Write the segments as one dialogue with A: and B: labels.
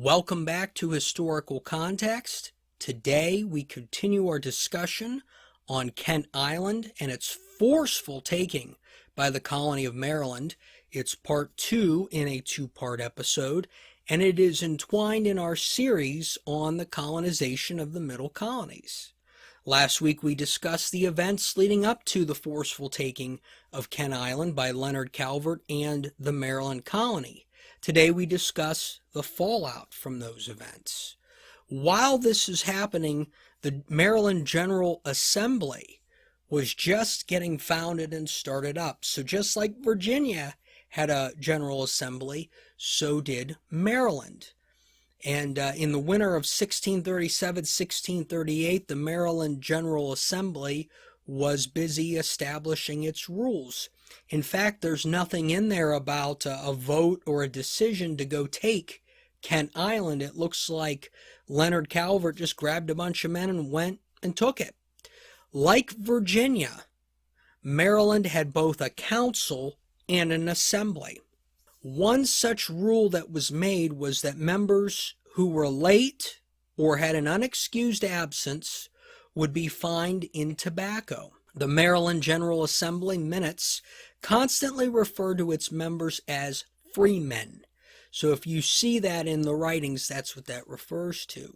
A: Welcome back to Historical Context. Today we continue our discussion on Kent Island and its forceful taking by the colony of Maryland. It's part 2 in a 2-part episode, and it is entwined in our series on the colonization of the Middle Colonies. Last week we discussed the events leading up to the forceful taking of Kent Island by Leonard Calvert and the Maryland colony. Today we discuss the fallout from those events. While this is happening, the Maryland General Assembly was just getting founded and started up. So just like Virginia had a General Assembly, so did Maryland. And in the winter of 1637-1638, the Maryland General Assembly was busy establishing its rules. In fact, there's nothing in there about a vote or a decision to go take Kent Island. It looks like Leonard Calvert just grabbed a bunch of men and went and took it. Like Virginia, Maryland had both a council and an assembly. One such rule that was made was that members who were late or had an unexcused absence would be fined in tobacco. The Maryland General Assembly minutes constantly refer to its members as freemen. So if you see that in the writings, that's what that refers to.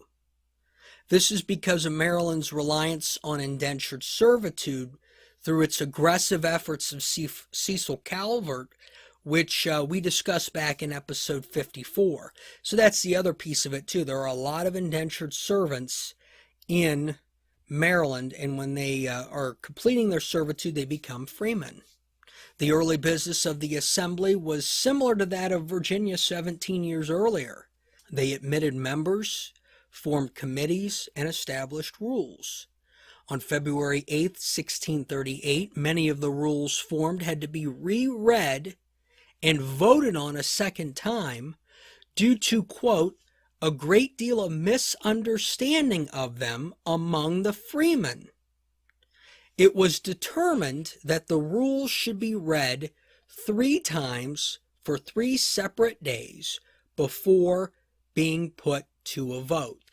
A: This is because of Maryland's reliance on indentured servitude through its aggressive efforts of Cecil Calvert, which we discussed back in episode 54. So that's the other piece of it too. There are a lot of indentured servants in Maryland, and when they are completing their servitude, they become freemen. The early business of the assembly was similar to that of Virginia 17 years earlier. They admitted members, formed committees, and established rules. On February 8, 1638, many of the rules formed had to be reread and voted on a second time due to, quote, a great deal of misunderstanding of them among the freemen. It was determined that the rules should be read 3 times for 3 separate days before being put to a vote.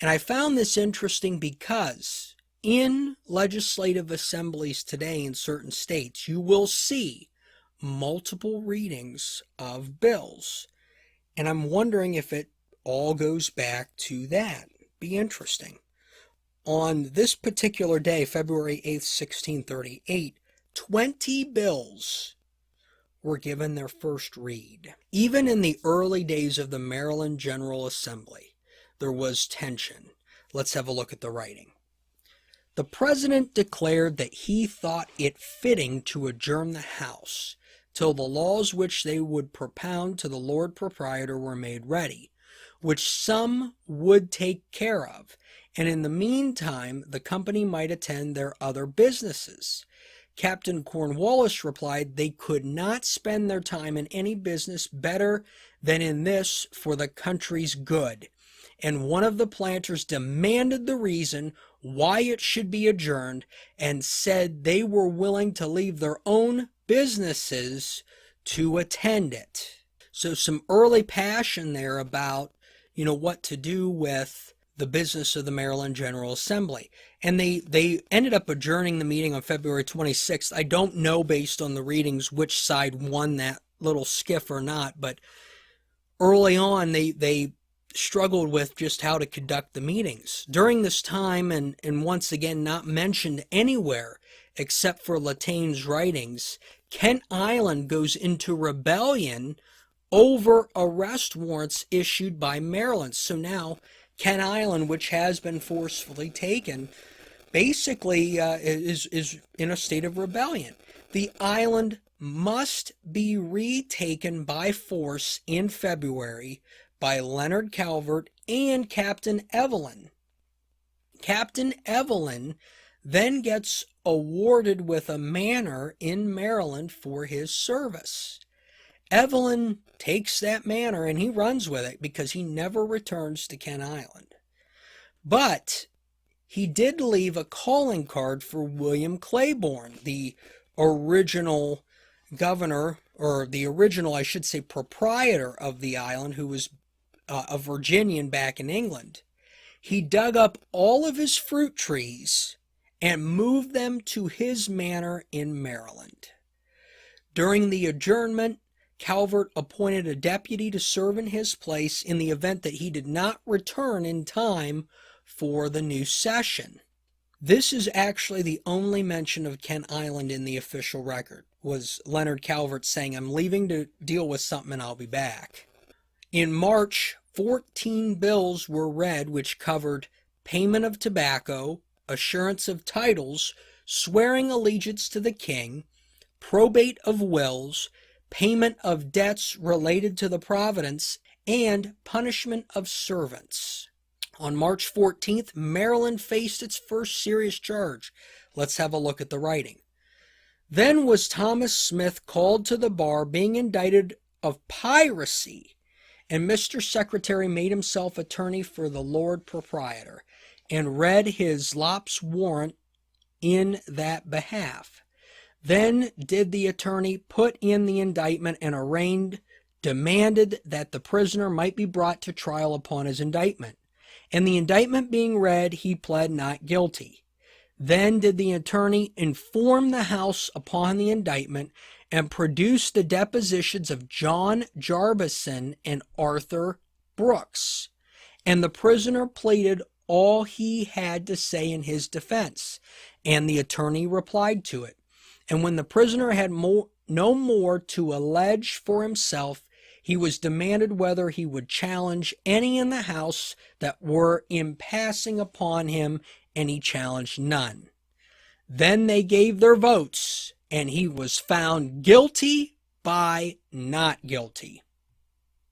A: And I found this interesting because in legislative assemblies today in certain states, you will see multiple readings of bills. And I'm wondering if it all goes back to that. Be interesting. On this particular day, February 8th, 1638, 20 bills were given their first read. Even in the early days of the Maryland General Assembly, there was tension. Let's have a look at the writing. The President declared that he thought it fitting to adjourn the House till the laws which they would propound to the Lord Proprietor were made ready, which some would take care of, and in the meantime the company might attend their other businesses. Captain Cornwallis replied they could not spend their time in any business better than in this for the country's good, and one of the planters demanded the reason why it should be adjourned and said they were willing to leave their own businesses to attend it. So some early passion there about what to do with the business of the Maryland General Assembly. And they ended up adjourning the meeting on February 26th. I don't know based on the readings which side won that little skiff or not, but early on they struggled with just how to conduct the meetings. During this time, and once again not mentioned anywhere except for Lataine's writings, Kent Island goes into rebellion over arrest warrants issued by Maryland. So now Kent Island, which has been forcefully taken, basically is in a state of rebellion. The island must be retaken by force in February by Leonard Calvert and Captain Evelyn. Captain Evelyn then gets awarded with a manor in Maryland for his service. Evelyn takes that manor and he runs with it because he never returns to Kent Island. But he did leave a calling card for William Claiborne, the original governor, or the original, I should say, proprietor of the island, who was a Virginian back in England. He dug up all of his fruit trees and moved them to his manor in Maryland. During the adjournment, Calvert appointed a deputy to serve in his place in the event that he did not return in time for the new session. This is actually the only mention of Kent Island in the official record, was Leonard Calvert saying, "I'm leaving to deal with something and I'll be back." In March, 14 bills were read which covered payment of tobacco, assurance of titles, swearing allegiance to the king, probate of wills, payment of debts related to the providence, and punishment of servants. On March 14th, Maryland faced its first serious charge. Let's have a look at the writing. Then was Thomas Smith called to the bar, being indicted of piracy, and Mr. Secretary made himself attorney for the Lord Proprietor, and read his lop's warrant in that behalf. Then did the attorney put in the indictment and arraigned, demanded that the prisoner might be brought to trial upon his indictment. And the indictment being read, he pled not guilty. Then did the attorney inform the House upon the indictment and produce the depositions of John Jarbison and Arthur Brooks. And the prisoner pleaded all he had to say in his defense, and the attorney replied to it. And when the prisoner had no more to allege for himself, he was demanded whether he would challenge any in the House that were in passing upon him, and he challenged none. Then they gave their votes, and he was found guilty by not guilty.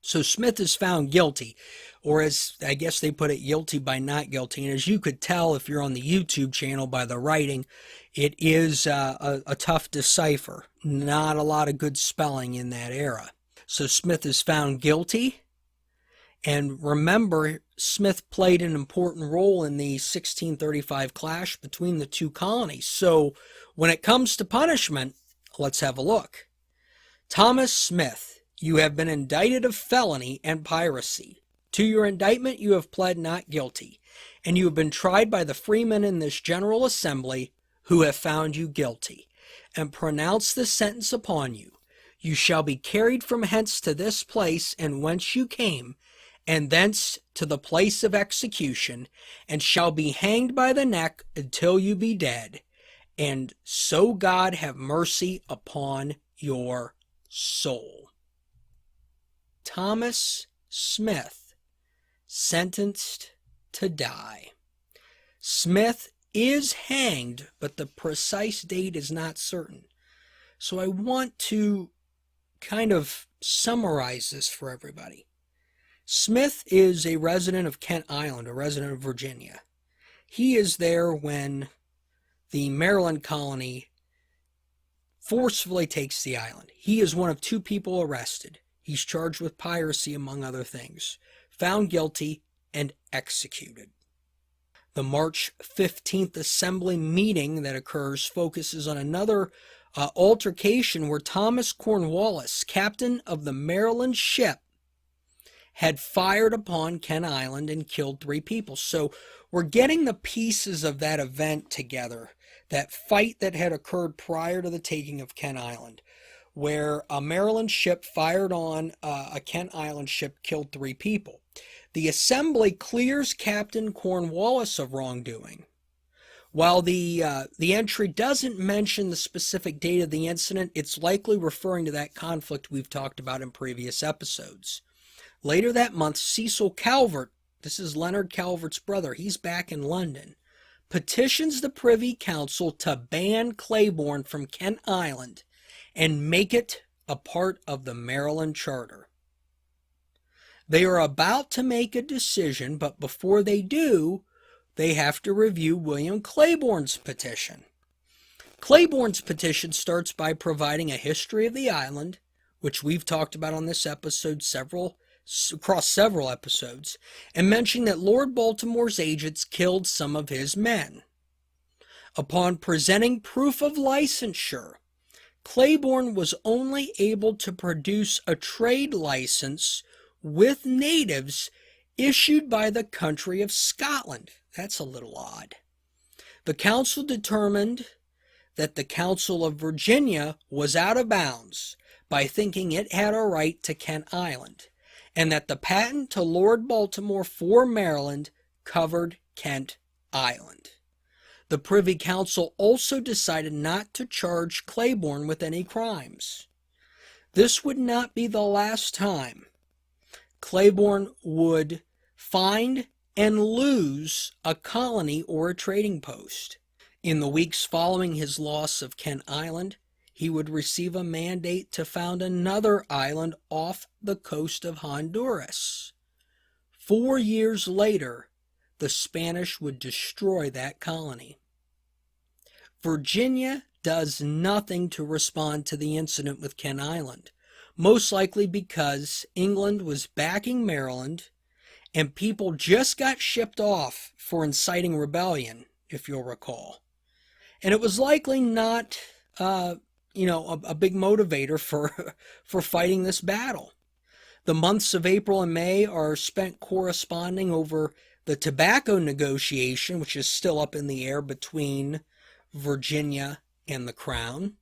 A: So Smith is found guilty, or as I guess they put it, guilty by not guilty. And as you could tell if you're on the YouTube channel by the writing, it is a tough decipher. Not a lot of good spelling in that era. So Smith is found guilty. And remember, Smith played an important role in the 1635 clash between the two colonies. So when it comes to punishment, let's have a look. Thomas Smith, you have been indicted of felony and piracy. To your indictment you have pled not guilty, and you have been tried by the freemen in this General Assembly, who have found you guilty, and pronounced this sentence upon you. You shall be carried from hence to this place, and whence you came, and thence to the place of execution, and shall be hanged by the neck until you be dead, and so God have mercy upon your soul. Thomas Smith, sentenced to die. Smith is hanged, but the precise date is not certain. So I want to kind of summarize this for everybody. Smith is a resident of Kent Island, a resident of Virginia. He is there when the Maryland colony forcefully takes the island. He is one of two people arrested. He's charged with piracy, among other things, found guilty, and executed. The March 15th Assembly meeting that occurs focuses on another altercation where Thomas Cornwallis, captain of the Maryland ship, had fired upon Kent Island and killed 3 people. So we're getting the pieces of that event together, that fight that had occurred prior to the taking of Kent Island, where a Maryland ship fired on a Kent Island ship, killed 3 people. The Assembly clears Captain Cornwallis of wrongdoing. While the entry doesn't mention the specific date of the incident, it's likely referring to that conflict we've talked about in previous episodes. Later that month, Cecil Calvert, this is Leonard Calvert's brother, he's back in London, petitions the Privy Council to ban Claiborne from Kent Island and make it a part of the Maryland Charter. They are about to make a decision, but before they do, they have to review William Claiborne's petition. Claiborne's petition starts by providing a history of the island, which we've talked about on this episode across several episodes, and mentioning that Lord Baltimore's agents killed some of his men. Upon presenting proof of licensure, Claiborne was only able to produce a trade license with natives issued by the country of Scotland. That's a little odd. The council determined that the Council of Virginia was out of bounds by thinking it had a right to Kent Island, and that the patent to Lord Baltimore for Maryland covered Kent Island. The Privy Council also decided not to charge Claiborne with any crimes. This would not be the last time Claiborne would find and lose a colony or a trading post. In the weeks following his loss of Kent Island, he would receive a mandate to found another island off the coast of Honduras. 4 years later, the Spanish would destroy that colony. Virginia does nothing to respond to the incident with Kent Island, most likely because England was backing Maryland and people just got shipped off for inciting rebellion, if you'll recall. And it was likely not, a big motivator for fighting this battle. The months of April and May are spent corresponding over the tobacco negotiation, which is still up in the air between Virginia and the Crown.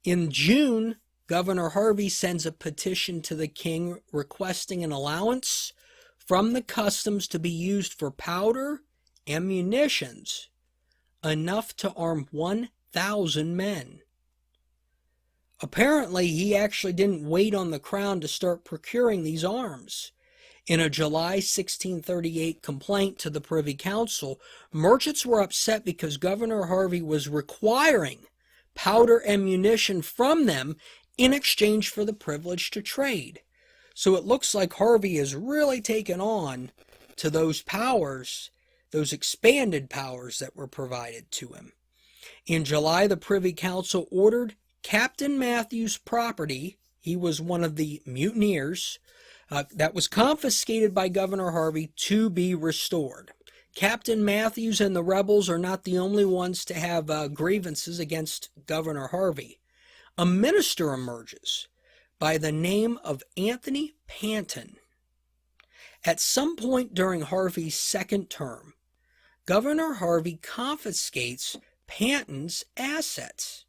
A: In June, Governor Harvey sends a petition to the king requesting an allowance from the customs to be used for powder and munitions, enough to arm 1,000 men. Apparently, he actually didn't wait on the crown to start procuring these arms. In a July 1638 complaint to the Privy Council, merchants were upset because Governor Harvey was requiring powder and munition from them in exchange for the privilege to trade. So it looks like Harvey has really taken on to those powers, those expanded powers that were provided to him. In July, the Privy Council ordered Captain Matthews' property, he was one of the mutineers, that was confiscated by Governor Harvey, to be restored. Captain Matthews and the rebels are not the only ones to have grievances against Governor Harvey. A minister emerges by the name of Anthony Panton. At some point during Harvey's second term, Governor Harvey confiscates Panton's assets,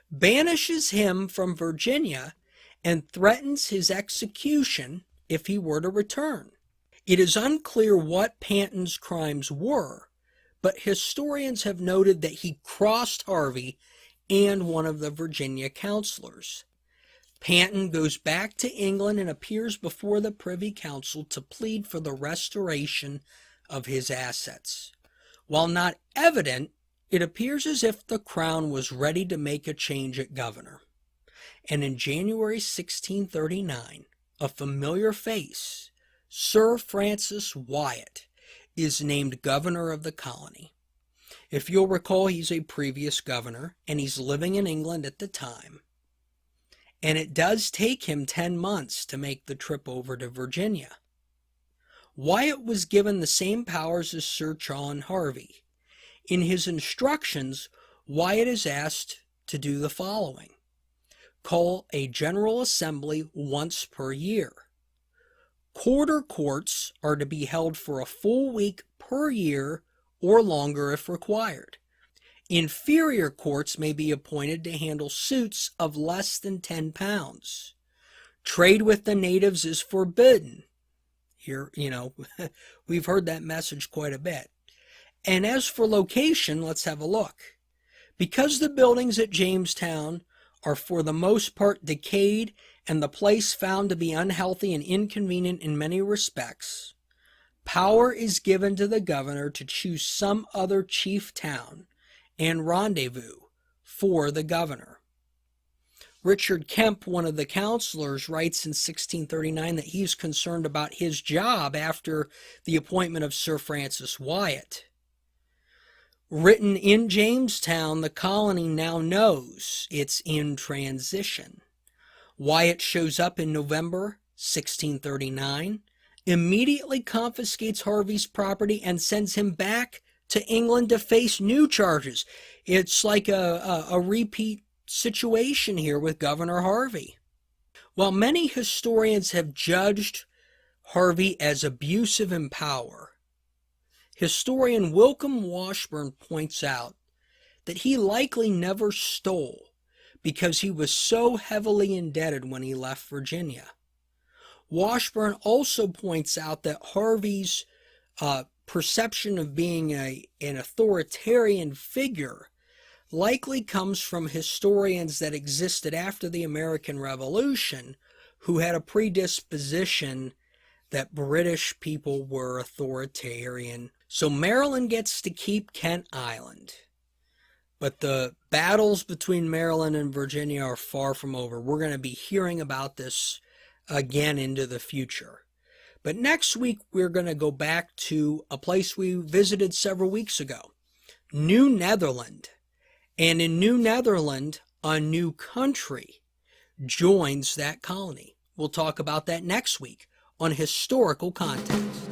A: banishes him from Virginia, and threatens his execution if he were to return. It is unclear what Panton's crimes were, but historians have noted that he crossed Harvey and one of the Virginia councilors. Panton goes back to England and appears before the Privy Council to plead for the restoration of his assets. While not evident, it appears as if the crown was ready to make a change at governor. And in January 1639, a familiar face, Sir Francis Wyatt, is named governor of the colony. If you'll recall, he's a previous governor, and he's living in England at the time. And it does take him 10 months to make the trip over to Virginia. Wyatt was given the same powers as Sir John Harvey. In his instructions, Wyatt is asked to do the following: call a general assembly once per year. Quarter courts are to be held for a full week per year or longer if required. Inferior courts may be appointed to handle suits of less than 10 pounds. Trade with the natives is forbidden. Here, we've heard that message quite a bit. And as for location, let's have a look. Because the buildings at Jamestown are for the most part decayed and the place found to be unhealthy and inconvenient in many respects, power is given to the governor to choose some other chief town and rendezvous for the governor. Richard Kemp, one of the councilors, writes in 1639 that he's concerned about his job after the appointment of Sir Francis Wyatt. Written in Jamestown, the colony now knows it's in transition. Wyatt shows up in November 1639, immediately confiscates Harvey's property, and sends him back to England to face new charges. It's like a repeat situation here with Governor Harvey. While many historians have judged Harvey as abusive in power. Historian William Washburn points out that he likely never stole because he was so heavily indebted when he left Virginia. Washburn also points out that Harvey's perception of being an authoritarian figure likely comes from historians that existed after the American Revolution who had a predisposition that British people were authoritarian. So Maryland gets to keep Kent Island. But the battles between Maryland and Virginia are far from over. We're going to be hearing about this again into the future. But next week, we're going to go back to a place we visited several weeks ago, New Netherland. And in New Netherland, a new country joins that colony. We'll talk about that next week on Historical Context.